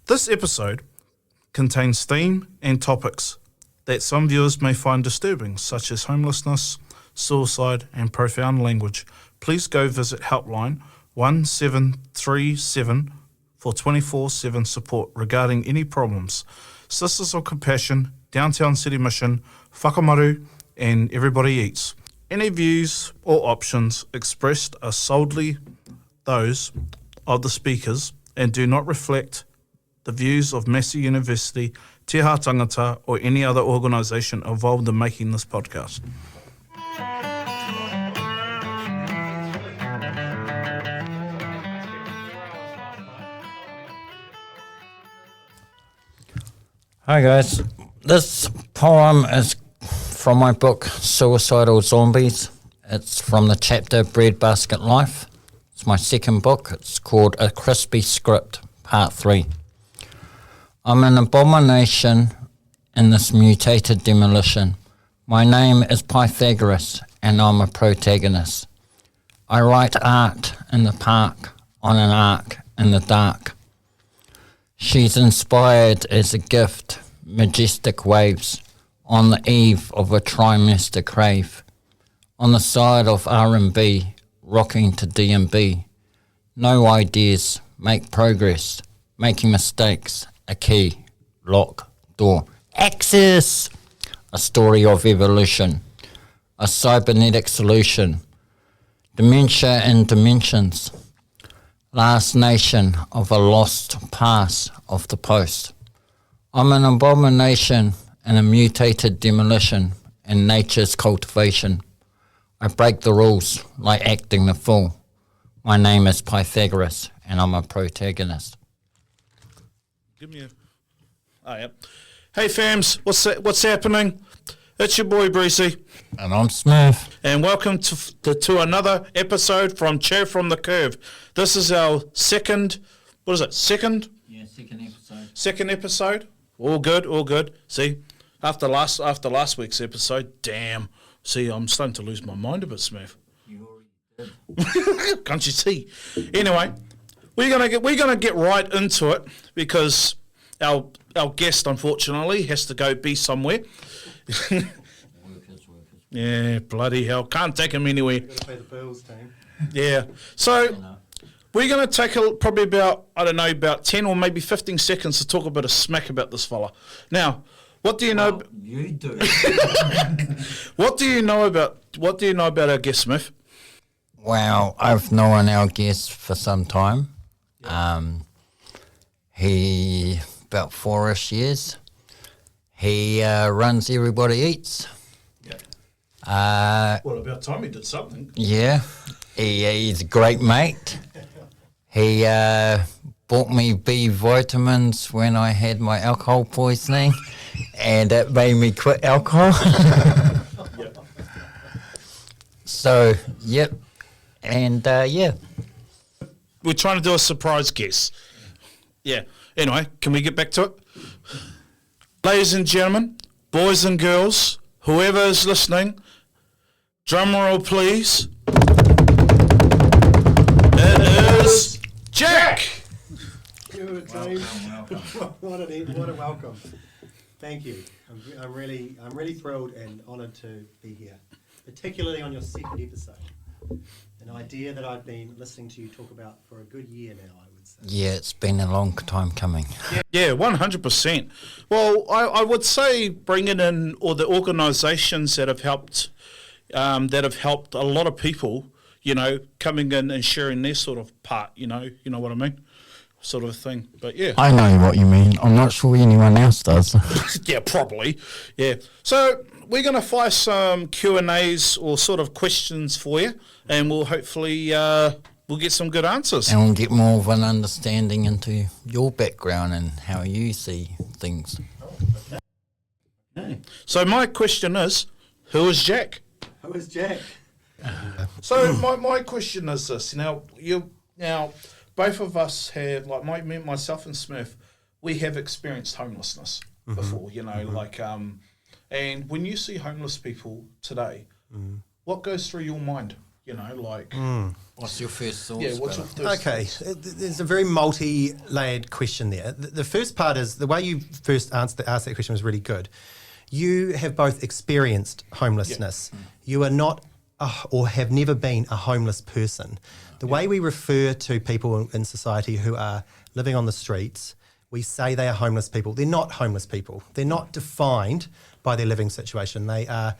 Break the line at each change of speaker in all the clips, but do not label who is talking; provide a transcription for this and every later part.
This episode contains theme and topics that some viewers may find disturbing, such as homelessness, suicide, and profound language. Please go visit Helpline 1737 for 24/7 support regarding any problems. Sisters of Compassion, Downtown City Mission, Whakamaru, and Everybody Eats. Any views or options expressed are solely those of the speakers and do not reflect the views of Massey University, Te Aha Tangata, or any other organisation involved in making this podcast.
Hi guys, this poem is from my book Suicidal Zombies. It's from the chapter Breadbasket Life. It's my second book. It's called A Crispy Script, Part 3. I'm an abomination in this mutated demolition. My name is Pythagoras and I'm a protagonist. I write art in the park, on an arc in the dark. She's inspired as a gift, majestic waves, on the eve of a trimester crave, on the side of R&B, rocking to D&B. No ideas, make progress, making mistakes, a key, lock, door. Access! A story of evolution, a cybernetic solution, dementia in dimensions, last nation of a lost pass of the post. I'm an abomination in a mutated demolition in nature's cultivation. I break the rules like acting the fool. My name is Pythagoras and I'm a protagonist.
Give me a... Oh, yep. Hey fams, what's happening? It's your boy Brucey.
And I'm Smurf.
And welcome to another episode from Chur from the Curve. This is our second, what is it, second?
Yeah, second episode.
Second episode. All good, all good. See, after last week's episode, damn. See, I'm starting to lose my mind a bit, Smurf.
You already did.
Can't you see? Anyway, we're gonna get right into it because our guest, unfortunately, has to go be somewhere.
Workers.
Yeah, bloody hell. Can't take him anywhere.
Got to pay the bills, team.
Yeah. So we're going to take probably about 10 or maybe 15 seconds to talk a bit of smack about this fella. Now, what do you know?
Well, you do.
What do you know about our guest, Smith?
Well, I've known our guest for some time. He, about 4-ish years. He runs Everybody Eats.
Well, about time he did something.
Yeah, he's a great mate. He bought me B vitamins when I had my alcohol poisoning, and it made me quit alcohol.
Yep.
So, yep, and yeah.
We're trying to do a surprise guess. Yeah. Anyway, can we get back to it? Ladies and gentlemen, boys and girls, whoever is listening, drum roll please. It is Jack!
Good, team. What a welcome. Thank you. I'm really thrilled and honoured to be here, particularly on your second episode. An idea that I've been listening to you talk about for a good year now, I would say.
Yeah, it's been a long time coming.
Yeah, 100%. Well, I would say bringing in all the organisations that have helped a lot of people, coming in and sharing their sort of part, you know what I mean? Sort of a thing. But yeah.
I know what you mean. I'm not sure anyone else does.
Yeah, probably. Yeah. So we're going to fire some Q&As or sort of questions for you, and we'll hopefully we'll get some good answers.
And we'll get more of an understanding into your background and how you see things.
Okay. So my question is, who is Jack?
Who is Jack?
So my question is this. Now both of us have, like myself and Smurf, we have experienced homelessness before, and when you see homeless people today, what goes through your mind? You know, like,
What's your first thoughts?
yeah, what's your
about it?
first
Okay, there's a very multi-layered question there. The first part is the way you first asked that question was really good. You have both experienced homelessness. You are not or have never been a homeless person. The way we refer to people in society who are living on the streets, we say they are homeless people. They're not homeless people. They're not defined by their living situation. They are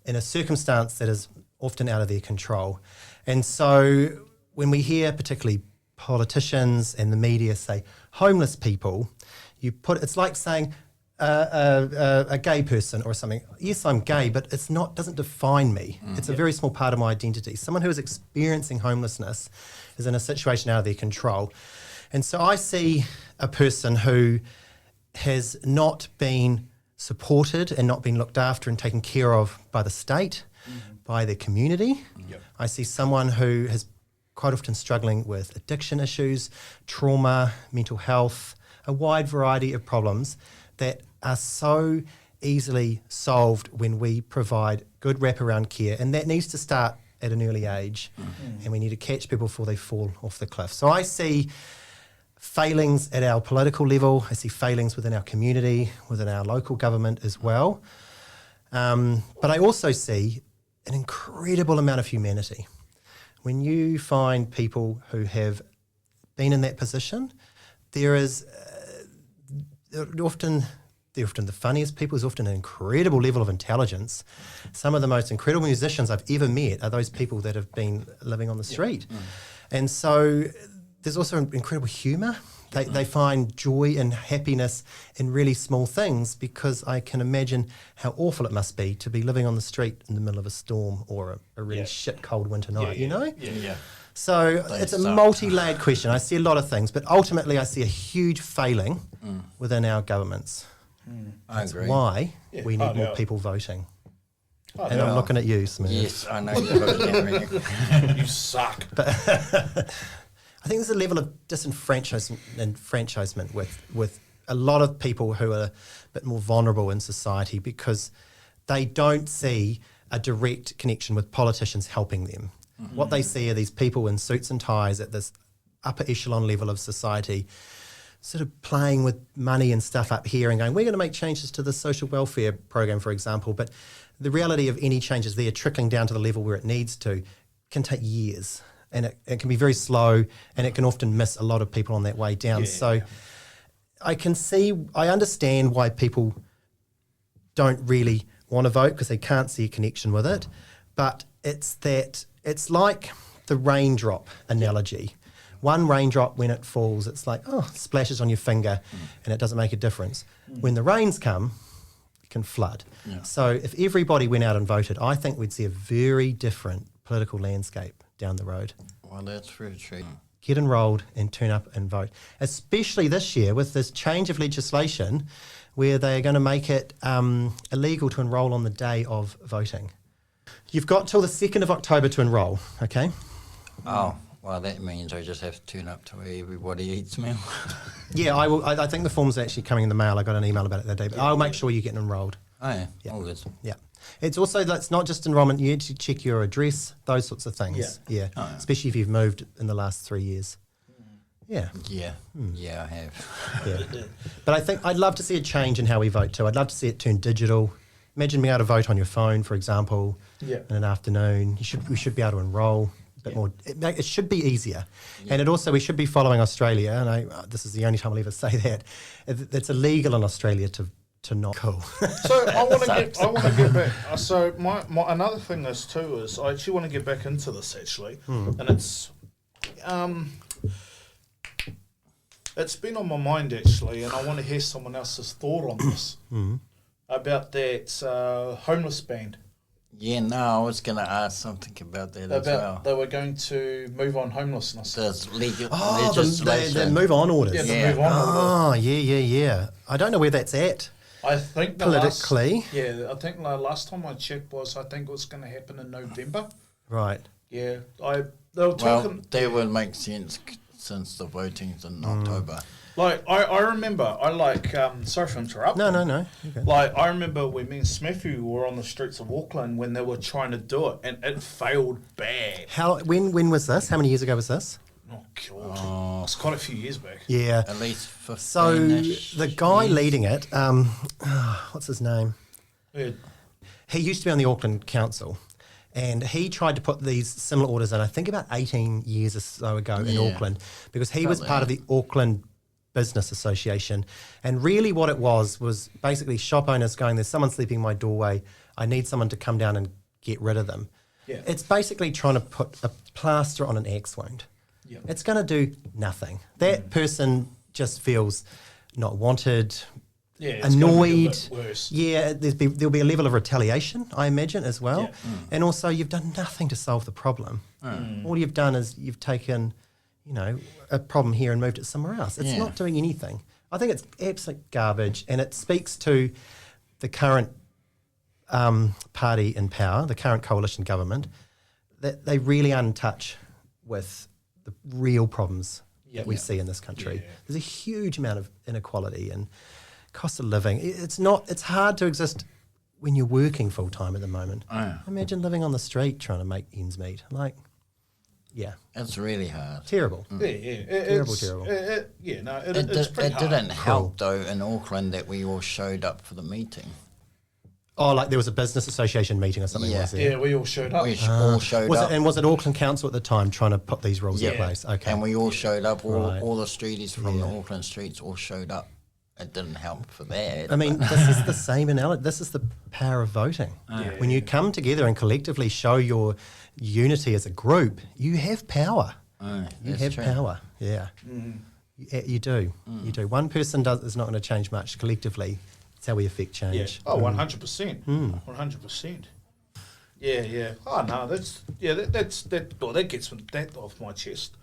in a circumstance that is often out of their control. And so when we hear particularly politicians and the media say homeless people, it's like saying a gay person or something. Yes, I'm gay, but doesn't define me. It's a very small part of my identity. Someone who is experiencing homelessness is in a situation out of their control. And so I see a person who has not been supported and not been looked after and taken care of by the state, by the community. I see someone who has quite often struggling with addiction issues, trauma, mental health, a wide variety of problems that are so easily solved when we provide good wraparound care, and that needs to start at an early age, and we need to catch people before they fall off the cliff. So I see failings at our political level, I see failings within our community, within our local government as well, but I also see an incredible amount of humanity. When you find people who have been in that position, they're often the funniest people. There's often an incredible level of intelligence. Some of the most incredible musicians I've ever met are those people that have been living on the street. And so there's also incredible humour. They find joy and happiness in really small things, because I can imagine how awful it must be to be living on the street in the middle of a storm or a really shit cold winter night, you know? So it's a multi-layered question. I see a lot of things, but ultimately I see a huge failing within our governments.
I
That's
agree.
why we need more people voting. And I'm looking at you, Smurf.
Yes, I know you're looking at me.
you suck.
I think there's a level of disenfranchisement with a lot of people who are a bit more vulnerable in society, because they don't see a direct connection with politicians helping them. What they see are these people in suits and ties at this upper echelon level of society, sort of playing with money and stuff up here and going, we're going to make changes to the social welfare program, for example. But the reality of any changes there trickling down to the level where it needs to can take years. And it can be very slow, and it can often miss a lot of people on that way down. So I understand why people don't really want to vote, because they can't see a connection with it. But it's like the raindrop analogy. One raindrop, when it falls, it's like, splashes on your finger and it doesn't make a difference. When the rains come, it can flood. So if everybody went out and voted, I think we'd see a very different political landscape down the road.
Well, that's very true.
Get enrolled and turn up and vote. Especially this year with this change of legislation where they're going to make it illegal to enrol on the day of voting. You've got till the 2nd of October to enrol, okay?
Oh, well, that means I just have to turn up to where everybody eats meal.
Yeah, I will. I think the form's actually coming in the mail. I got an email about it that day, but I'll make sure you get enrolled.
Oh, yeah. All good.
Yeah. It's also, that's not just enrolment, you need to check your address, those sorts of things. Yeah.
Oh, yeah.
Especially if you've moved in the last 3 years. Yeah.
Yeah. Yeah, I have.
Yeah. But I think I'd love to see a change in how we vote too. I'd love to see it turn digital. Imagine being able to vote on your phone, for example, in an afternoon. We should be able to enrol a bit more. It should be easier. And we should be following Australia, and this is the only time I'll ever say that. It's illegal in Australia to not cool.
So I want to get back. So my another thing is too is I actually want to get back into this actually, and it's been on my mind actually, and I want to hear someone else's thought on this about that homeless band.
Yeah, no, I was going to ask something about that as well.
They were going to move on homelessness.
There's
legislation. The move on orders.
Yeah, the move on order.
Yeah. I don't know where that's at.
I think
politically.
I think the last time I checked I think it was going to happen in November.
Right.
Yeah, they were talking.
That would make sense since the voting's in October.
Like, I remember, sorry for interrupting.
No. Okay.
Like, I remember when me and Smurfy were on the streets of Auckland when they were trying to do it, and it failed bad.
When was this? How many years ago was this?
Oh, God. It's quite a few years back.
Yeah.
At least 15.
So the guy leading it, what's his name?
Yeah.
He used to be on the Auckland Council, and he tried to put these similar orders in, I think about 18 years or so ago in Auckland, because he was part of the Auckland Business Association. And really what it was basically shop owners going, there's someone sleeping in my doorway, I need someone to come down and get rid of them.
Yeah.
It's basically trying to put a plaster on an axe wound.
Yeah.
It's going to do nothing. That person just feels not wanted,
Yeah, it's
annoyed.
gonna be a bit worse.
Yeah, there'll be a level of retaliation, I imagine, as well.
Yeah.
And also, you've done nothing to solve the problem. All you've done is you've taken, a problem here and moved it somewhere else. It's not doing anything. I think it's absolute garbage, and it speaks to the current party in power, the current coalition government, that they really aren't in touch with the real problems that we see in this country.
Yeah.
There's a huge amount of inequality and cost of living. It's hard to exist when you're working full time at the moment. Imagine living on the street trying to make ends meet.
It's really hard.
Terrible.
Yeah.
Terrible.
It's
It
pretty hard.
didn't help, though, in Auckland that we all showed up for the meeting.
Oh, like there was a business association meeting or something,
Yeah.
was there?
Yeah, we all showed up.
We all showed up.
Was it Auckland Council at the time trying to put these rules in
Yeah.
place? Okay.
And we all showed up.
Right.
All the streeties from the Auckland streets all showed up. It didn't help for that.
I mean, this is the same analogy. This is the power of voting. When you come together and collectively show your unity as a group, you have power. You
that's
have
true.
power. Yeah. You do. You do. One person is not going to change much. Collectively, it's how we affect
Yeah.
change.
Oh, 100%. 100%. Yeah. Oh no, that gets that off my chest.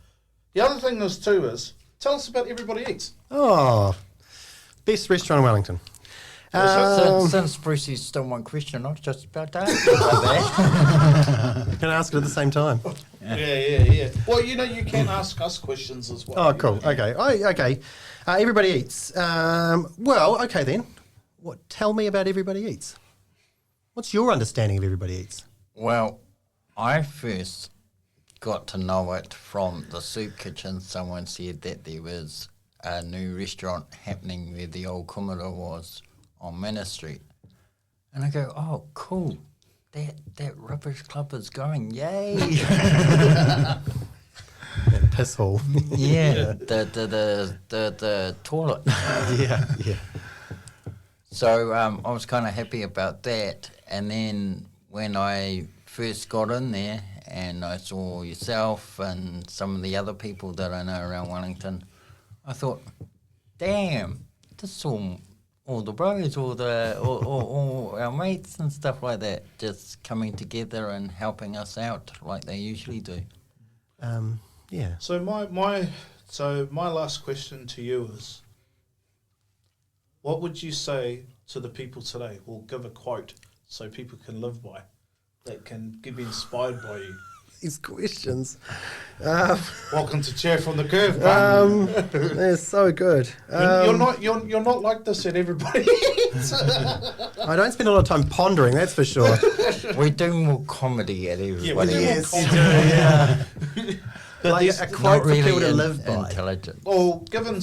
The other thing is too is tell us about Everybody Eats.
Oh, best restaurant in Wellington.
Since Brucey's still one question, I was just about to ask you about that.
Can I ask it at the same time?
Yeah. Well, you can ask us questions as well.
Oh, cool. Okay. Okay. Everybody Eats. Well, okay then. Tell me about Everybody Eats. What's your understanding of Everybody Eats?
Well, I first got to know it from the soup kitchen. Someone said that there was a new restaurant happening where the old kumara was on Manor Street. And I go, oh, cool. That rubbish club is going, yay.
That piss hall.
Yeah, the toilet.
Yeah.
So I was kind of happy about that. And then when I first got in there and I saw yourself and some of the other people that I know around Wellington, I thought, damn, this is all the bros, all our mates and stuff like that, just coming together and helping us out like they usually do.
Yeah.
So my last question to you is, what would you say to the people today? We'll give a quote so people can live by, that can be inspired by you.
These questions.
Welcome to Chair from the Curve. Bun.
They're so good.
You're not like this at Everybody Eats.
I don't spend a lot of time pondering, that's for sure.
We do more comedy at everybody.
Yes,
you do, yeah. Like a
Not
quote for
really
people to live by.
intelligent.
Or given,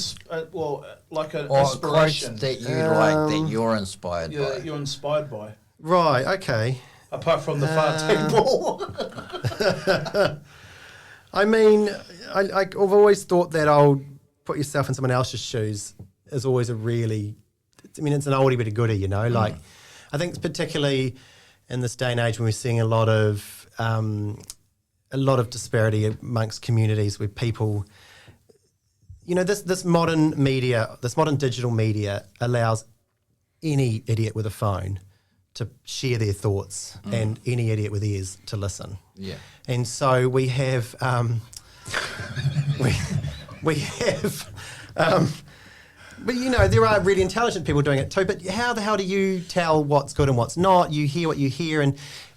like an
Or
inspiration
quotes that you like, that you're inspired by.
you're inspired by,
Right, okay.
apart from the far table.
I mean, I've always thought that put yourself in someone else's shoes is always it's an oldie but a goodie, Like, I think particularly in this day and age when we're seeing a lot of disparity amongst communities where people, this modern media, this modern digital media allows any idiot with a phone to share their thoughts and any idiot with ears to listen.
Yeah.
And so we have, but there are really intelligent people doing it too. But how the hell do you tell what's good and what's not? You hear what you hear,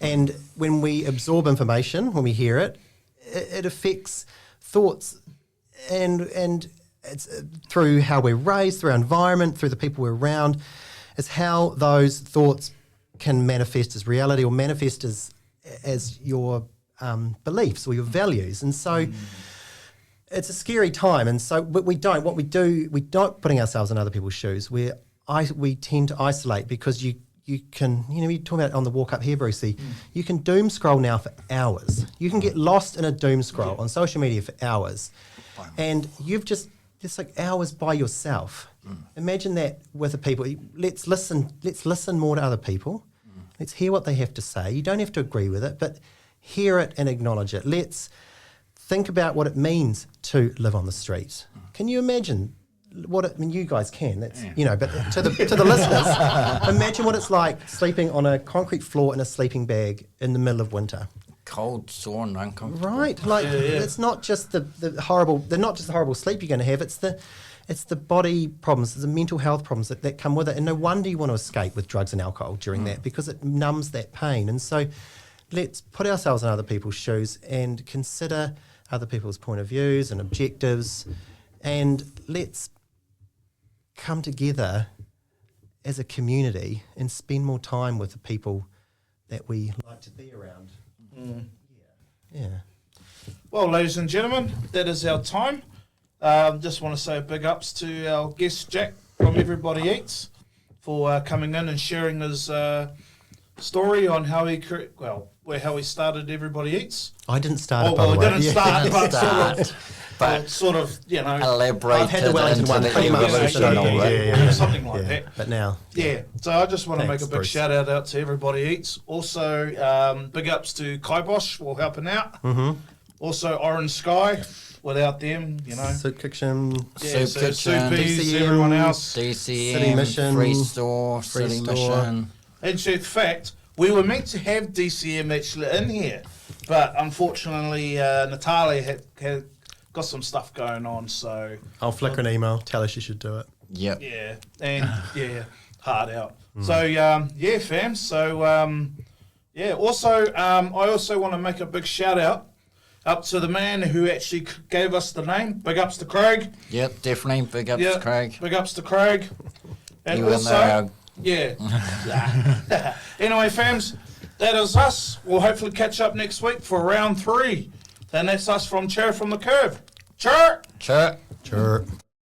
and when we absorb information, when we hear it, it affects thoughts and it's through how we're raised, through our environment, through the people we're around, is how those thoughts can manifest as reality or manifest as your beliefs or your values. And so it's a scary time. And so we don't putting ourselves in other people's shoes. We tend to isolate because you can, you talk about on the walk up here, Brucey, you can doom scroll now for hours. You can get lost in a doom scroll on social media for hours. And you've just like hours by yourself. Imagine that with the people. Let's listen more to other people. Let's hear what they have to say. You don't have to agree with it, but hear it and acknowledge it. Let's think about what it means to live on the street. Can you imagine you guys can, but to the listeners, imagine what it's like sleeping on a concrete floor in a sleeping bag in the middle of winter.
Cold, sore, and uncomfortable.
Right, it's not just the horrible sleep you're going to have. It's the body problems, it's the mental health problems that come with it. And no wonder you want to escape with drugs and alcohol during that, because it numbs that pain. And so let's put ourselves in other people's shoes and consider other people's point of views and objectives, and let's come together as a community and spend more time with the people that we like to be around. Yeah.
Well, ladies and gentlemen, that is our time. Just want to say big ups to our guest Jack from Everybody Eats for coming in and sharing his story on how he started Everybody Eats.
I didn't start it,
by the way.
Didn't
start, but sort of,
elaborated
I've had the Wellington
into
one
the
pretty much.
evolution.
Something like that.
But now,
So I just want to make
Thanks,
a big
Bruce.
shout out to Everybody Eats. Also, big ups to Kibosh for helping out. Also, Orange Sky. Without them,
Soup Kitchen,
Soup Kitchen,
Soupies,
DCM,
everyone else.
DCM,
Mission,
Free Store, City
Store.
Mission.
In fact, we were meant to have DCM actually in here, but unfortunately, Natalia had got some stuff going on, so...
I'll flick an email, tell her she should do it.
Yep.
Yeah, and hard out. So, fam, so, also, I also want to make a big shout out up to the man who actually gave us the name. Big ups to Craig.
Yep, definitely. Big ups to Craig.
Big ups to Craig. And
Even
also, anyway, fams, that is us. We'll hopefully catch up next week for round 3. And that's us from Chur from the Curve. Chur!
Chur.
Sure.